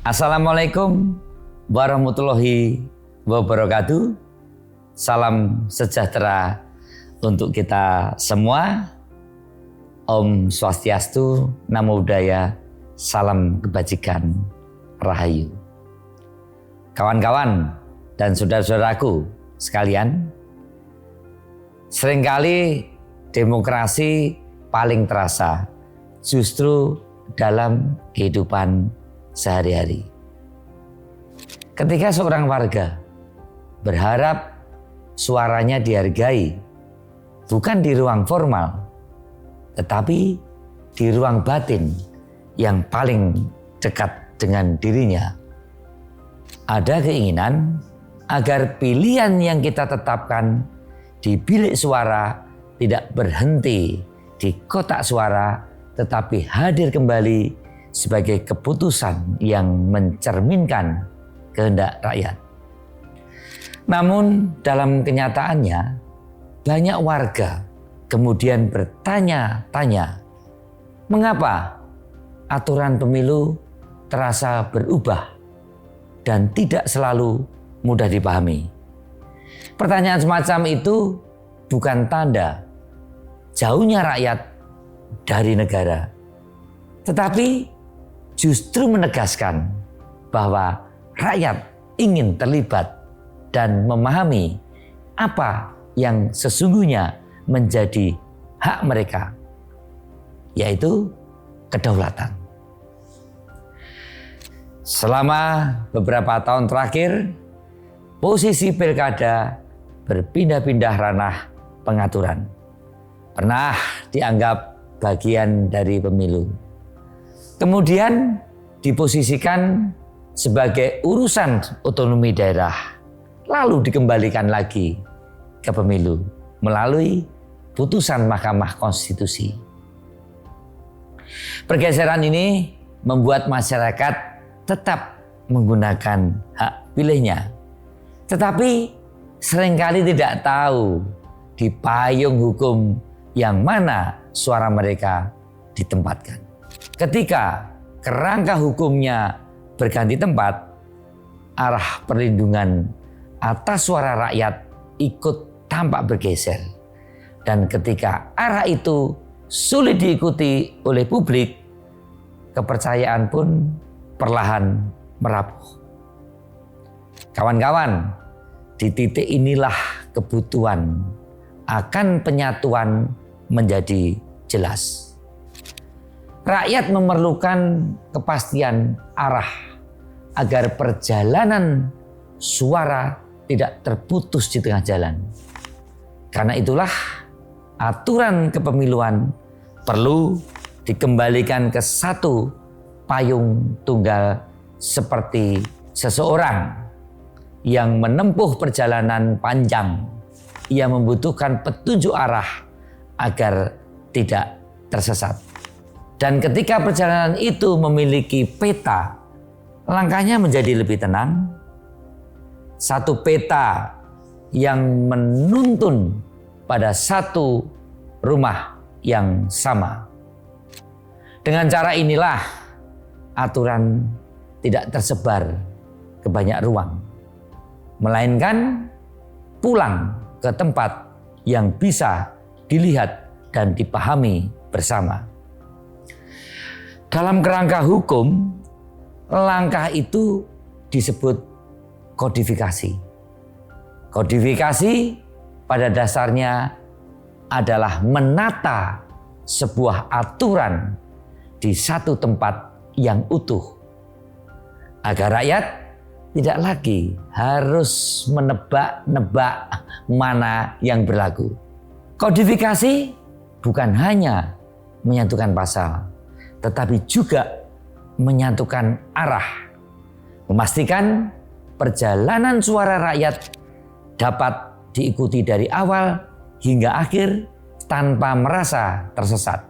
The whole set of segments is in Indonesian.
Assalamualaikum warahmatullahi wabarakatuh. Salam sejahtera untuk kita semua. Om Swastiastu, Namo Buddhaya, salam kebajikan, Rahayu. Kawan-kawan dan saudara-saudaraku sekalian, seringkali demokrasi paling terasa justru dalam kehidupan sehari-hari. Ketika seorang warga berharap suaranya dihargai, bukan di ruang formal, tetapi di ruang batin yang paling dekat dengan dirinya. Ada keinginan agar pilihan yang kita tetapkan di bilik suara tidak berhenti di kotak suara, tetapi hadir kembali sebagai keputusan yang mencerminkan kehendak rakyat. Namun dalam kenyataannya, banyak warga kemudian bertanya-tanya, mengapa aturan pemilu terasa berubah dan tidak selalu mudah dipahami. Pertanyaan semacam itu bukan tanda jauhnya rakyat dari negara, tetapi justru menegaskan bahwa rakyat ingin terlibat dan memahami apa yang sesungguhnya menjadi hak mereka, yaitu kedaulatan. Selama beberapa tahun terakhir, posisi pilkada berpindah-pindah ranah pengaturan. Pernah dianggap bagian dari pemilu. Kemudian diposisikan sebagai urusan otonomi daerah, lalu dikembalikan lagi ke pemilu melalui putusan Mahkamah Konstitusi. Pergeseran ini membuat masyarakat tetap menggunakan hak pilihnya, tetapi seringkali tidak tahu di payung hukum yang mana suara mereka ditempatkan. Ketika kerangka hukumnya berganti tempat, arah perlindungan atas suara rakyat ikut tampak bergeser. Dan ketika arah itu sulit diikuti oleh publik, kepercayaan pun perlahan merapuh. Kawan-kawan, di titik inilah kebutuhan akan penyatuan menjadi jelas. Rakyat memerlukan kepastian arah agar perjalanan suara tidak terputus di tengah jalan. Karena itulah aturan kepemiluan perlu dikembalikan ke satu payung tunggal seperti seseorang yang menempuh perjalanan panjang. Ia membutuhkan petunjuk arah agar tidak tersesat. Dan ketika perjalanan itu memiliki peta, langkahnya menjadi lebih tenang. Satu peta yang menuntun pada satu rumah yang sama. Dengan cara inilah aturan tidak tersebar ke banyak ruang, melainkan pulang ke tempat yang bisa dilihat dan dipahami bersama. Dalam kerangka hukum, langkah itu disebut kodifikasi. Kodifikasi pada dasarnya adalah menata sebuah aturan di satu tempat yang utuh, agar rakyat tidak lagi harus menebak-nebak mana yang berlaku. Kodifikasi bukan hanya menyatukan pasal, tetapi juga menyatukan arah, memastikan perjalanan suara rakyat dapat diikuti dari awal hingga akhir tanpa merasa tersesat.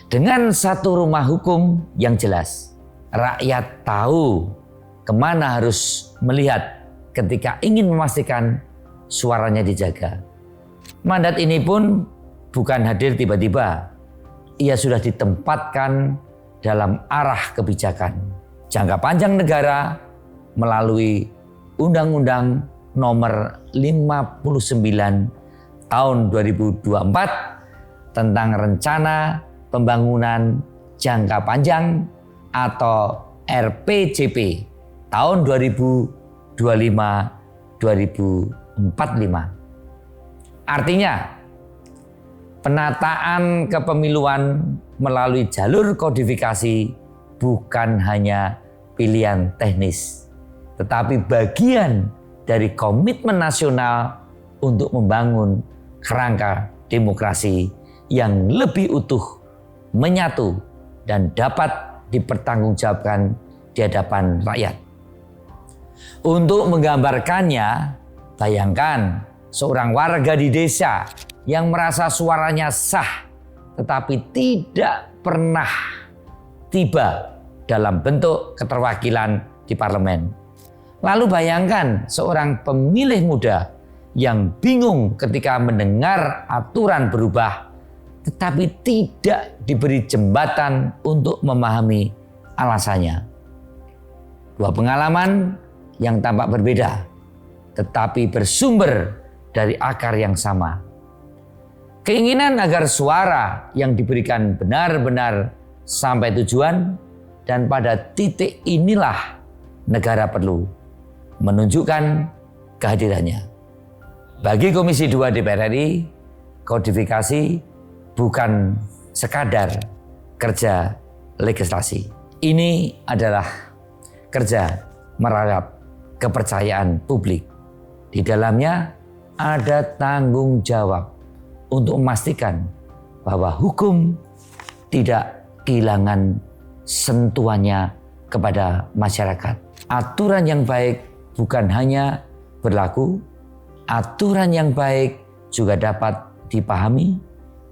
Dengan satu rumah hukum yang jelas, rakyat tahu kemana harus melihat ketika ingin memastikan suaranya dijaga. Mandat ini pun bukan hadir tiba-tiba. Ia sudah ditempatkan dalam arah kebijakan. jangka panjang negara melalui Undang-Undang Nomor 59 Tahun 2024 tentang Rencana Pembangunan Jangka Panjang atau RPJP tahun 2025-2045. Artinya, penataan kepemiluan melalui jalur kodifikasi bukan hanya pilihan teknis, tetapi bagian dari komitmen nasional untuk membangun kerangka demokrasi yang lebih utuh, menyatu, dan dapat dipertanggungjawabkan di hadapan rakyat. Untuk menggambarkannya, bayangkan seorang warga di desa yang merasa suaranya sah tetapi tidak pernah tiba dalam bentuk keterwakilan di parlemen. Lalu bayangkan seorang pemilih muda yang bingung ketika mendengar aturan berubah tetapi tidak diberi jembatan untuk memahami alasannya. Dua pengalaman yang tampak berbeda tetapi bersumber dari akar yang sama. Keinginan agar suara yang diberikan benar-benar sampai tujuan, dan pada titik inilah negara perlu menunjukkan kehadirannya. Bagi Komisi 2 DPR RI, kodifikasi bukan sekadar kerja legislasi. Ini adalah kerja merawat kepercayaan publik. Di dalamnya ada tanggung jawab untuk memastikan bahwa hukum tidak kehilangan sentuhannya kepada masyarakat. Aturan yang baik bukan hanya berlaku, aturan yang baik juga dapat dipahami,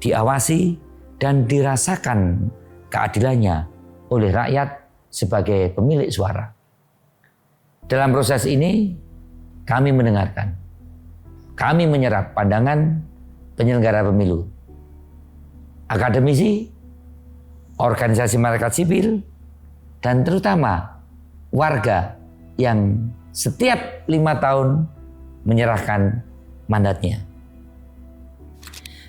diawasi, dan dirasakan keadilannya oleh rakyat sebagai pemilik suara. Dalam proses ini, kami mendengarkan, kami menyerap pandangan penyelenggara pemilu, akademisi, organisasi masyarakat sipil, dan terutama warga yang setiap 5 tahun menyerahkan mandatnya.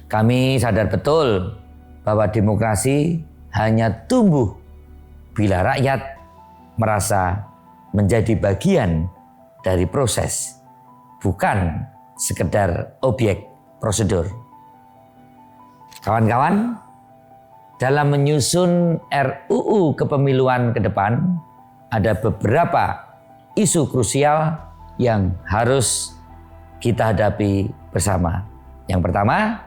Kami sadar betul bahwa demokrasi hanya tumbuh bila rakyat merasa menjadi bagian dari proses, bukan sekedar objek prosedur. Kawan-kawan, dalam menyusun RUU kepemiluan ke depan, ada beberapa isu krusial yang harus kita hadapi bersama. Yang pertama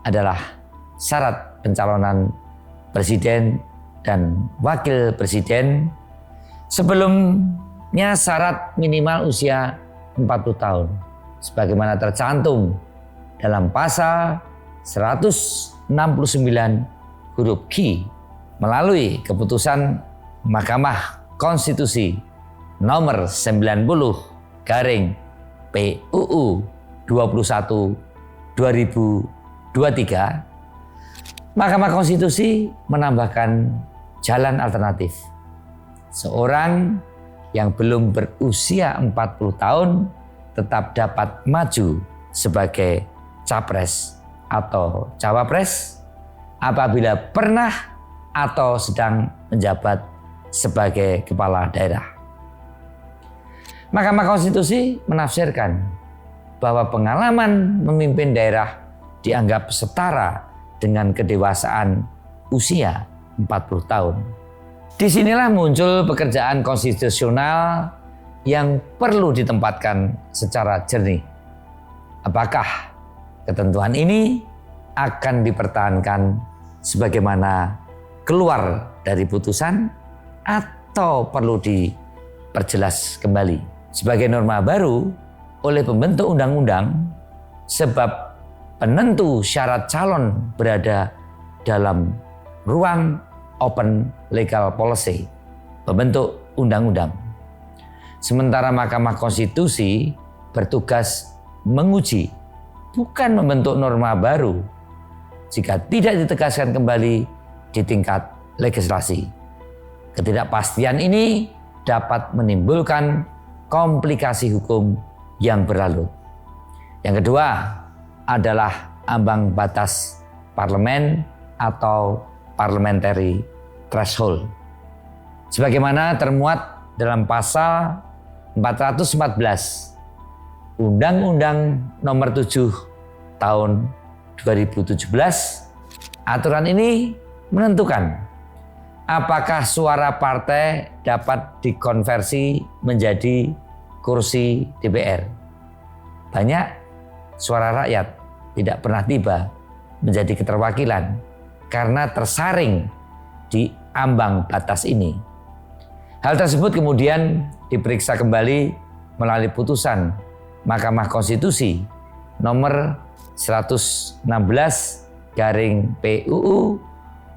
adalah syarat pencalonan presiden dan wakil presiden. Sebelumnya syarat minimal usia 40 tahun. Sebagaimana tercantum dalam pasal 169 huruf Q melalui keputusan Mahkamah Konstitusi nomor 90/PUU 21 2023, Mahkamah Konstitusi menambahkan jalan alternatif. Seorang yang belum berusia 40 tahun tetap dapat maju sebagai capres atau cawapres apabila pernah atau sedang menjabat sebagai kepala daerah. Mahkamah Konstitusi menafsirkan bahwa pengalaman memimpin daerah dianggap setara dengan kedewasaan usia 40 tahun. Disinilah muncul pekerjaan konstitusional yang perlu ditempatkan secara jernih. Apakah ketentuan ini akan dipertahankan sebagaimana keluar dari putusan atau perlu diperjelas kembali sebagai norma baru oleh pembentuk undang-undang, sebab penentu syarat calon berada dalam ruang open legal policy pembentuk undang-undang. Sementara Mahkamah Konstitusi bertugas menguji, bukan membentuk norma baru jika tidak ditegaskan kembali di tingkat legislasi. Ketidakpastian ini dapat menimbulkan komplikasi hukum yang berlarut. Yang kedua adalah ambang batas parlemen atau parliamentary threshold. Sebagaimana termuat dalam pasal 414 Undang-Undang Nomor 7 Tahun 2017, aturan ini menentukan apakah suara partai dapat dikonversi menjadi kursi DPR. Banyak suara rakyat tidak pernah tiba menjadi keterwakilan karena tersaring di ambang batas ini. Hal tersebut kemudian diperiksa kembali melalui putusan Mahkamah Konstitusi nomor 116/PUU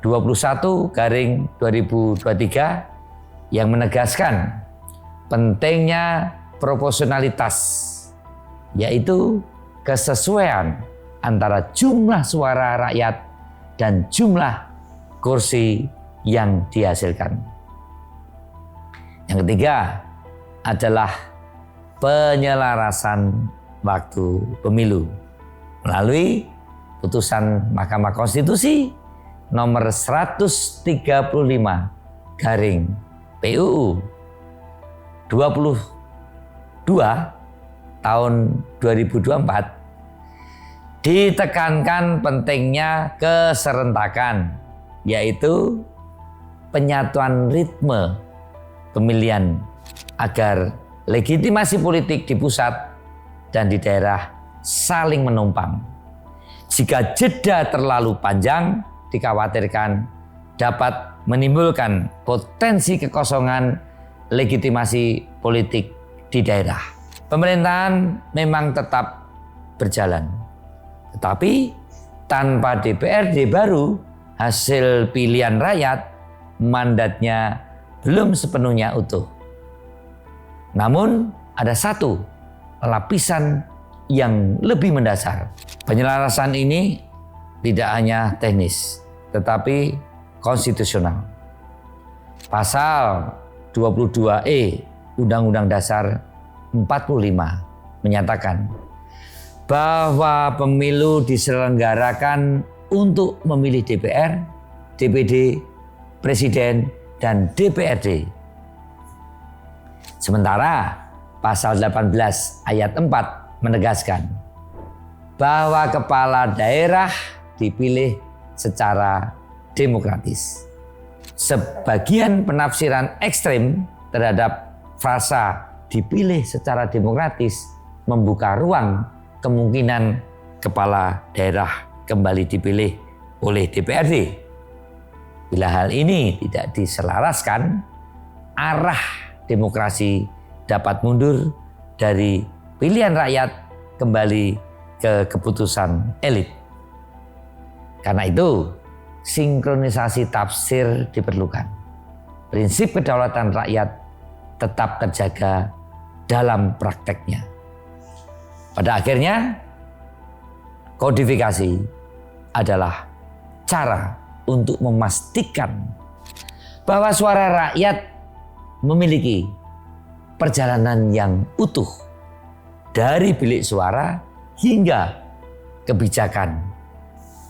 21/2023 yang menegaskan pentingnya proporsionalitas, yaitu kesesuaian antara jumlah suara rakyat dan jumlah kursi yang dihasilkan. Yang ketiga adalah penyelarasan waktu pemilu melalui putusan Mahkamah Konstitusi nomor 135/PUU 22 tahun 2024 ditekankan pentingnya keserentakan, yaitu penyatuan ritme pemilihan agar legitimasi politik di pusat dan di daerah saling menumpang. Jika jeda terlalu panjang, dikhawatirkan dapat menimbulkan potensi kekosongan legitimasi politik di daerah. Pemerintahan memang tetap berjalan, tetapi tanpa DPRD baru, hasil pilihan rakyat, mandatnya belum sepenuhnya utuh. Namun ada satu lapisan yang lebih mendasar. Penyelarasan ini tidak hanya teknis, tetapi konstitusional. Pasal 22E Undang-Undang Dasar 45 menyatakan bahwa pemilu diselenggarakan untuk memilih DPR, DPD, Presiden, dan DPRD. Sementara pasal 18 ayat 4 menegaskan bahwa kepala daerah dipilih secara demokratis. Sebagian penafsiran ekstrem terhadap frasa dipilih secara demokratis membuka ruang kemungkinan kepala daerah kembali dipilih oleh DPRD. Bila hal ini tidak diselaraskan, arah demokrasi dapat mundur dari pilihan rakyat kembali ke keputusan elit. Karena itu, sinkronisasi tafsir diperlukan. Prinsip kedaulatan rakyat tetap terjaga dalam prakteknya. Pada akhirnya, kodifikasi adalah cara untuk memastikan bahwa suara rakyat memiliki perjalanan yang utuh dari bilik suara hingga kebijakan.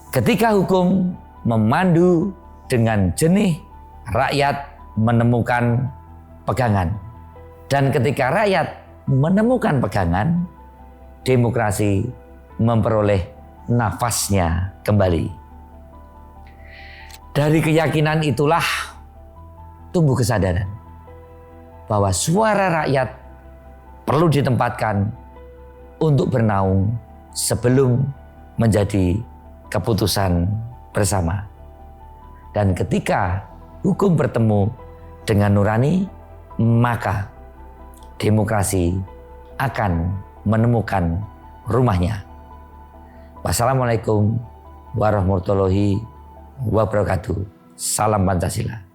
Ketika hukum memandu dengan jernih, rakyat menemukan pegangan. Dan ketika rakyat menemukan pegangan, demokrasi memperoleh nafasnya kembali. Dari keyakinan itulah tumbuh kesadaran bahwa suara rakyat perlu ditempatkan untuk bernaung sebelum menjadi keputusan bersama. Dan ketika hukum bertemu dengan nurani, maka demokrasi akan menemukan rumahnya. Wassalamualaikum warahmatullahi wabarakatuh. Salam Pancasila.